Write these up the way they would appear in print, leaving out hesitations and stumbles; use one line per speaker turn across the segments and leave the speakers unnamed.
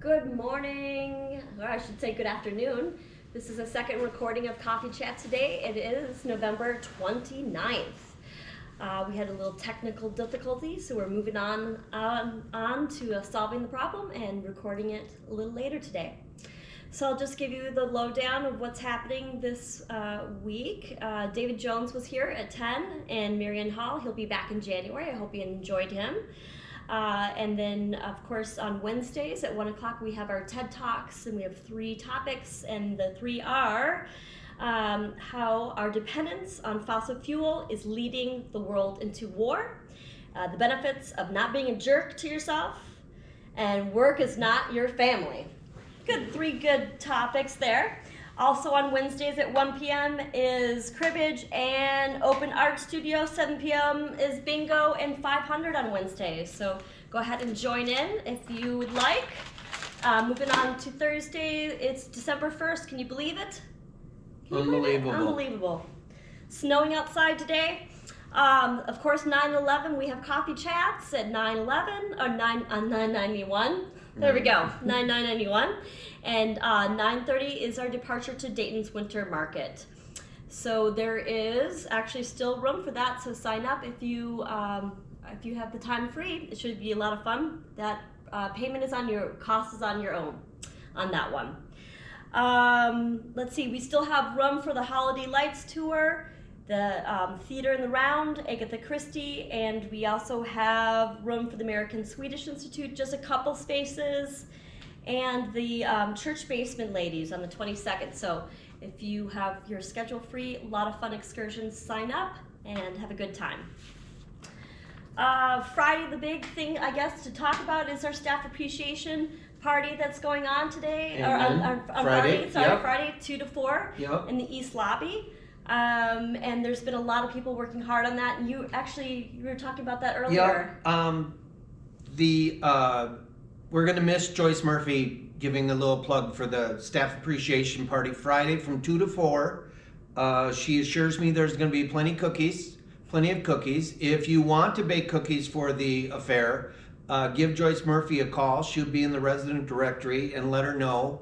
Good morning, or I should say good afternoon. This is a second recording of Coffee Chat today. It is November 29th. We had a little technical difficulty, so we're moving on to solving the problem and recording it a little later today. So I'll just give you the lowdown of what's happening this week. David Jones was here at 10 and Marion Hall. He'll be back in January. I hope you enjoyed him. And then, of course, on Wednesdays at 1 o'clock, we have our TED Talks, and we have 3 topics, and the 3 are how our dependence on fossil fuel is leading the world into war, the benefits of not being a jerk to yourself, and work is not your family. Good, 3 good topics there. Also on Wednesdays at 1 p.m. is cribbage and open art studio. 7 p.m. is bingo and 500 on Wednesdays. So go ahead and join in if you would like. Moving on to Thursday, it's December 1st. Can you believe it?
Unbelievable.
Unbelievable. Snowing outside today. Of course, 9/11, we have coffee chats at 9/11 or 991. There we go, 9/991. And 9:30 is our departure to Dayton's Winter Market. So there is actually still room for that. So sign up if you have the time free. It should be a lot of fun. That payment is cost is on your own on that one. Let's see, we still have room for the Holiday Lights tour, the Theater in the Round, Agatha Christie, and we also have room for the American Swedish Institute, just a couple spaces, and the Church Basement Ladies on the 22nd. So if you have your schedule free, a lot of fun excursions, sign up and have a good time. Friday, the big thing, I guess, to talk about is our staff appreciation party that's going on today, or on Friday, 2 to 4 in the East Lobby. And there's been a lot of people working hard on that, and you were talking about that earlier.
We're going to miss Joyce Murphy giving a little plug for the staff appreciation party Friday from 2 to 4. She assures me there's going to be plenty of cookies. If you want to bake cookies for the affair, give Joyce Murphy a call. She'll be in the resident directory, and let her know.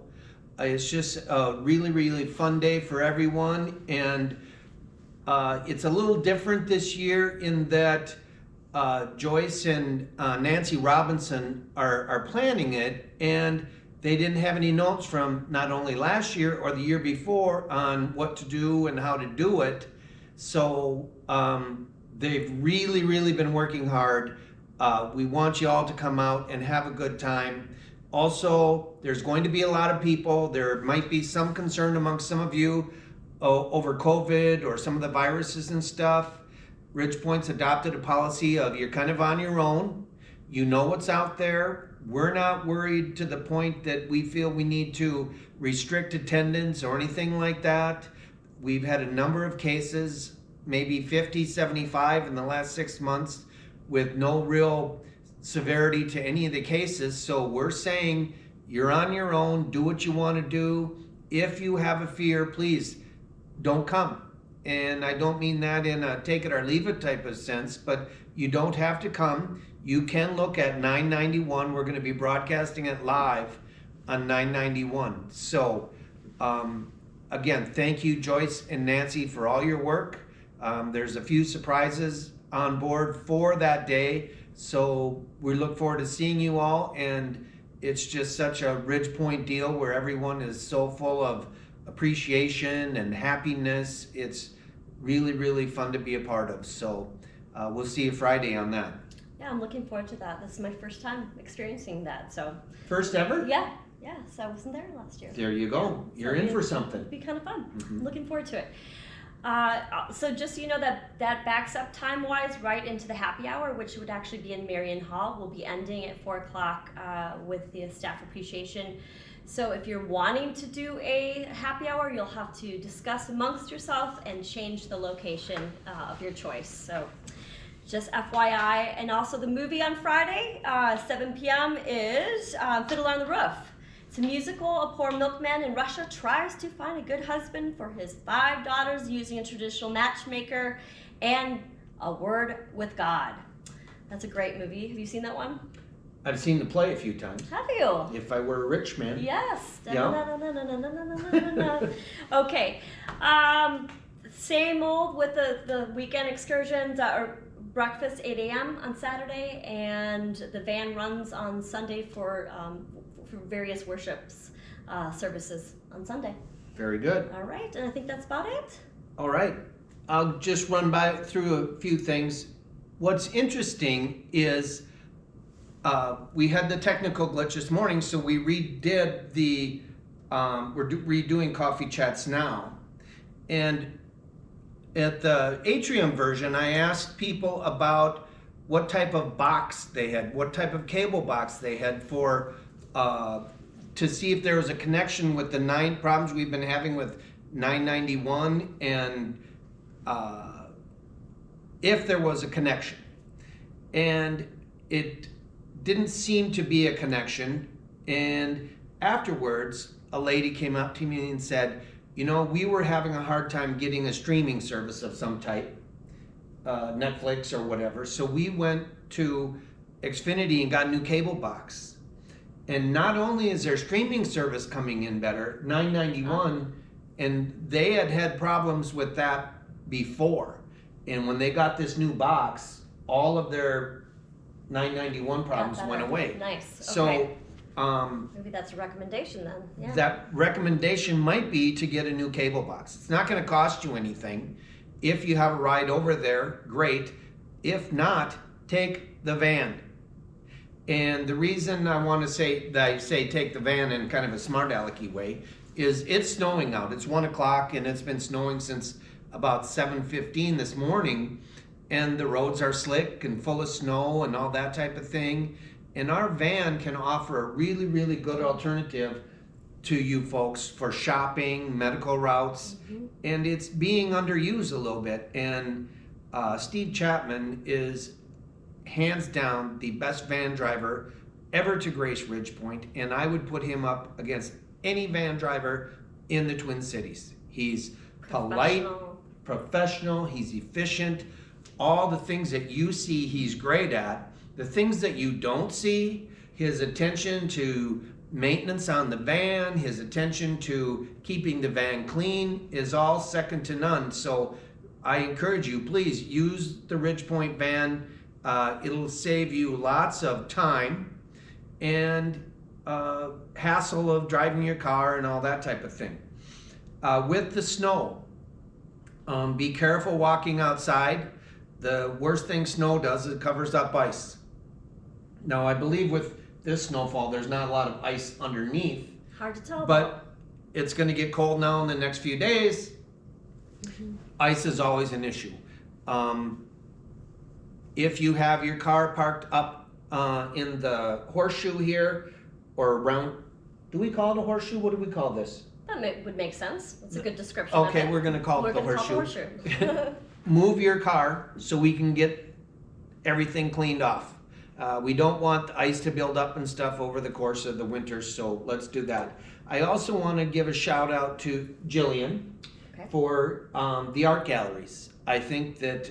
It's just a really, really fun day for everyone, and it's a little different this year in that Joyce and Nancy Robinson are planning it, and they didn't have any notes from not only last year or the year before on what to do and how to do it. So they've really, really been working hard. We want you all to come out and have a good time. Also, there's going to be a lot of people. There might be some concern amongst some of you over COVID or some of the viruses and stuff. Ridgepoint's adopted a policy of you're kind of on your own. You know what's out there. We're not worried to the point that we feel we need to restrict attendance or anything like that. We've had a number of cases, maybe 50, 75 in the last 6 months, with no real severity to any of the cases. So we're saying you're on your own, do what you want to do. If you have a fear, please don't come. And I don't mean that in a take it or leave it type of sense, but you don't have to come. You can look at 991. We're going to be broadcasting it live on 991. So again, thank you, Joyce and Nancy, for all your work. There's a few surprises on board for that day. So we look forward to seeing you all, and it's just such a Ridgepoint deal where everyone is so full of appreciation and happiness. It's really, really fun to be a part of. So we'll see you Friday on that.
Yeah, I'm looking forward to that. This is my first time experiencing that. So
first ever?
Yeah, so I wasn't there last year.
There you go.
Yeah,
You're in for something.
It'll be kind of fun. Looking forward to it. So just so you know, that backs up time-wise right into the happy hour, which would actually be in Marion Hall. We'll be ending at 4 o'clock with the staff appreciation. So if you're wanting to do a happy hour, you'll have to discuss amongst yourself and change the location of your choice. So just FYI. And also the movie on Friday, 7 p.m. is Fiddler on the Roof. It's a musical. A poor milkman in Russia tries to find a good husband for his 5 daughters using a traditional matchmaker and a word with God. That's a great movie. Have you seen that one?
I've seen the play a few times.
Have you?
If I Were a Rich Man.
Yes.
Yeah.
Okay. Same old with the weekend excursions or breakfast 8 a.m. on Saturday, and the van runs on Sunday for various worships services on Sunday.
Very good.
All right, and I think that's about it.
All right. I'll just run through a few things. What's interesting is we had the technical glitch this morning, so we redid the, we're redoing Coffee Chats now. And at the Atrium version, I asked people about what type of box they had, what type of cable box they had for, to see if there was a connection with the 9 problems we've been having with 991 and if there was a connection. And it didn't seem to be a connection. And afterwards, a lady came up to me and said, you know, we were having a hard time getting a streaming service of some type, Netflix or whatever. So we went to Xfinity and got a new cable box. And not only is their streaming service coming in better, 991, and they had problems with that before. And when they got this new box, all of their 991 problems went away.
Nice.
So
okay. Maybe that's a recommendation then. Yeah.
That recommendation might be to get a new cable box. It's not going to cost you anything. If you have a ride over there, great. If not, take the van. And the reason I want to say that I say take the van in kind of a smart alecky way is it's snowing out. It's 1 o'clock and it's been snowing since about 7:15 this morning, and the roads are slick and full of snow and all that type of thing. And our van can offer a really, really good alternative to you folks for shopping, medical routes, and it's being underused a little bit. And Steve Chapman is hands down the best van driver ever to grace Ridgepoint, and I would put him up against any van driver in the Twin Cities. He's polite, professional, he's efficient. All the things that you see he's great at. The things that you don't see, his attention to maintenance on the van, his attention to keeping the van clean is all second to none. So I encourage you, please use the Ridgepoint van. It'll save you lots of time and hassle of driving your car and all that type of thing. With the snow, be careful walking outside. The worst thing snow does is it covers up ice. Now I believe with this snowfall there's not a lot of ice underneath.
Hard to tell.
But it's going to get cold now in the next few days. Ice is always an issue. If you have your car parked up in the horseshoe here or around, do we call it a horseshoe? What do we call this?
That would make sense. That's a good description.
Okay, we're going to call it the horseshoe. Move your car so we can get everything cleaned off. We don't want the ice to build up and stuff over the course of the winter, so let's do that. I also want to give a shout out to Jillian for the art galleries. I think that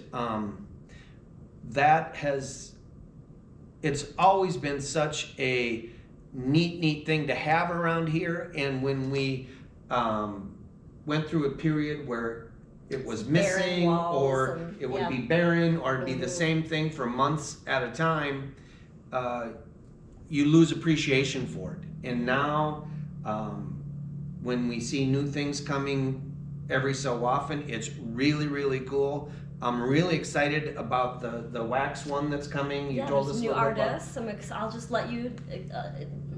it's always been such a neat thing to have around here, and when we went through a period where it was missing or it would be barren or it'd be the same thing for months at a time, you lose appreciation for it. And now when we see new things coming every so often, it's really cool. I'm really excited about the wax one that's coming. You told us a
new
little
artists. I'll just let you.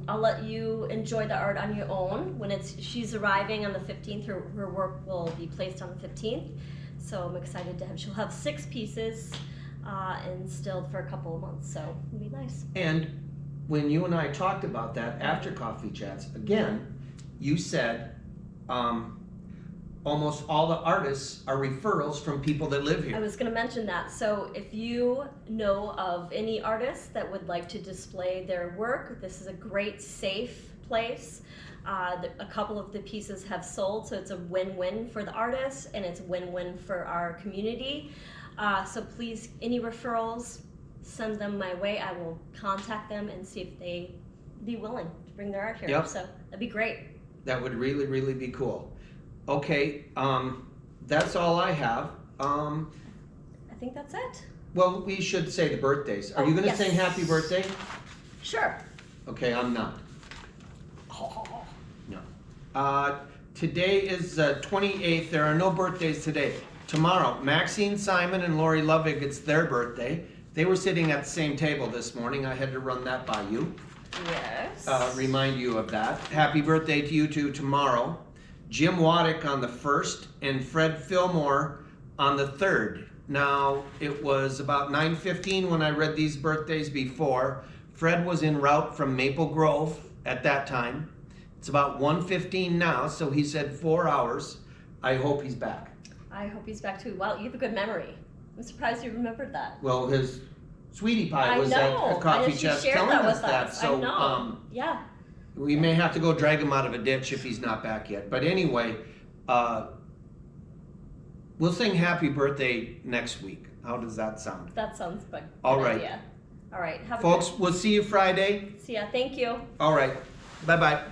I'll let you enjoy the art on your own. When she's arriving on the 15th, her work will be placed on the 15th. So I'm excited to have. She'll have 6 pieces instilled for a couple of months. So it'll be nice.
And when you and I talked about that after Coffee Chats, again, you said. Almost all the artists are referrals from people that live here.
I was going to mention that. So if you know of any artists that would like to display their work, this is a great, safe place. A couple of the pieces have sold, so it's a win-win for the artists and it's a win-win for our community. So please, any referrals, send them my way. I will contact them and see if they be willing to bring their art here.
Yep.
So that'd be great.
That would really, really be cool. Okay, that's all I have.
I think that's it.
Well, we should say the birthdays. Are
Oh,
you going to
yes.
sing happy birthday?
Sure.
Okay, I'm not. No. Today is 28th. There are no birthdays today. Tomorrow, Maxine Simon and Lori Lovig, it's their birthday. They were sitting at the same table this morning. I had to run that by you.
Yes.
Remind you of that. Happy birthday to you two tomorrow. Jim Waddick on the 1st and Fred Fillmore on the 3rd. Now, it was about 9:15 when I read these birthdays before. Fred was en route from Maple Grove at that time. It's about 1:15 now, so he said 4 hours. I hope he's back.
I hope he's back too. Wow, you have a good memory. I'm surprised you remembered that.
Well, his sweetie pie was
I
at
know.
a coffee
She
chat
shared
telling
that
us
with
that.
us.
So,
I know. Yeah.
we may have to go drag him out of a ditch if he's not back yet. But anyway, we'll sing happy birthday next week. How does that sound?
That sounds like
All
good
right.
idea. All right. Have
Folks,
a
we'll see you Friday.
good. See ya. Thank you.
All right. Bye-bye.